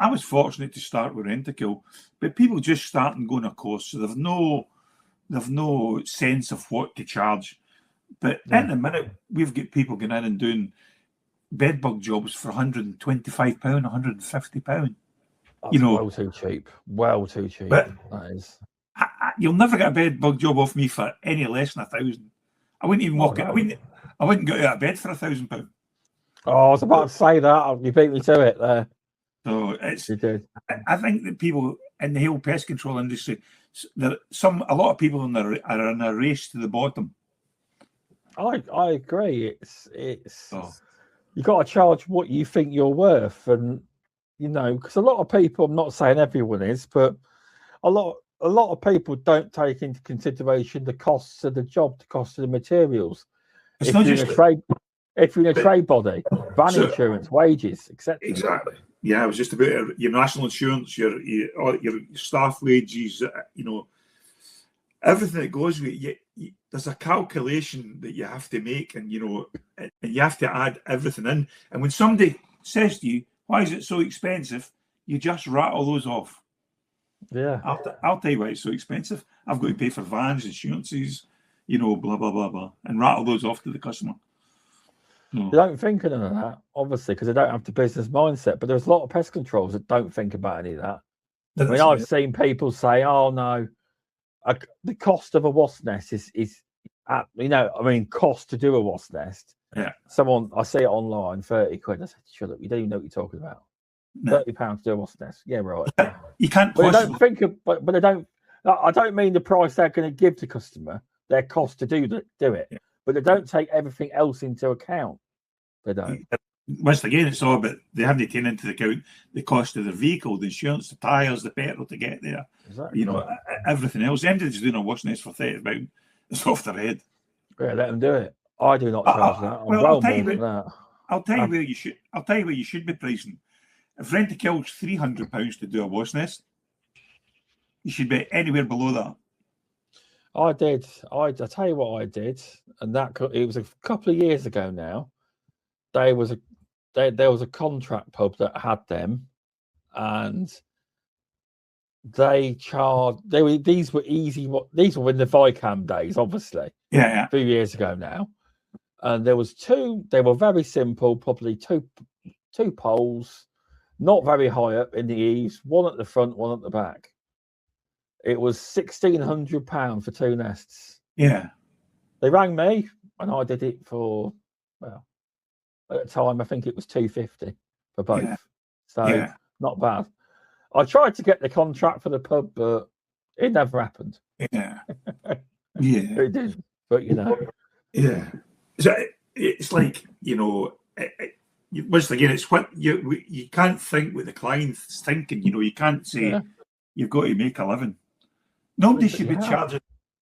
I was fortunate to start with Rentokil, but people just start and go on a course, so they've no sense of what to charge. But in the minute, we've got people going in and doing bedbug jobs for £125, £150. That's well too cheap. Well too cheap. But that is. You'll never get a bedbug job off me for any less than £1,000. I wouldn't even walk out. I wouldn't get out of bed for £1,000. Oh, I was about to say that. You beat me to it there. So it's. You did. I think that people in the whole pest control industry, a lot of people are in a race to the bottom. I agree. It's you got to charge what you think you're worth, and because a lot of people, I'm not saying everyone is, but a lot of people don't take into consideration the costs of the job, the cost of the materials. If you're in a trade body, van insurance, wages, etc. Exactly. Yeah, it was just about your national insurance, your staff wages, everything that goes with it. There's a calculation that you have to make, and you have to add everything in. And when somebody says to you, "Why is it so expensive?" you just rattle those off. Yeah, I'll tell you why it's so expensive. I've got to pay for vans, insurances, blah blah blah blah, and rattle those off to the customer. They don't think of none of that, obviously, because they don't have the business mindset. But there's a lot of pest controls that don't think about any of that. I've seen people say, "Oh no, the cost of a wasp nest is cost to do a wasp nest." Yeah. I see it online, 30 quid. I said, "Shut up! You don't even know what you're talking about. £30 to do a wasp nest." Yeah, right. You can't. But they don't think of. But they don't. I don't mean the price they're going to give the customer, their cost to do it. Yeah. But they don't take everything else into account. They don't. Once again, it's all about they haven't taken into account the cost of the vehicle, the insurance, the tyres, the petrol to get there. Exactly. Everything else. Anybody's doing a wash nest for £30, it's off their head. Yeah, let them do it. I do not charge that. I'll tell you where you should. I'll tell you where you should be pricing. If Rentokil's £300 to do a wash nest, you should be anywhere below that. I did. I tell you what I did, and it was a couple of years ago now. There was a contract pub that had them, and they charged. These were easy. These were in the Vicam days, obviously. Yeah. A few years ago now, and there was two. They were very simple, probably two poles, not very high up in the eaves. One at the front, one at the back. It was £1,600 for two nests. Yeah. They rang me, and I did it for, well, at the time I think it was £250 for both. Yeah. So not bad. I tried to get the contract for the pub, but it never happened. Yeah. Yeah. It did, but Yeah. So it's like once again, it's what you can't think what the client's thinking. You can't say you've got to make a living. Nobody should be charging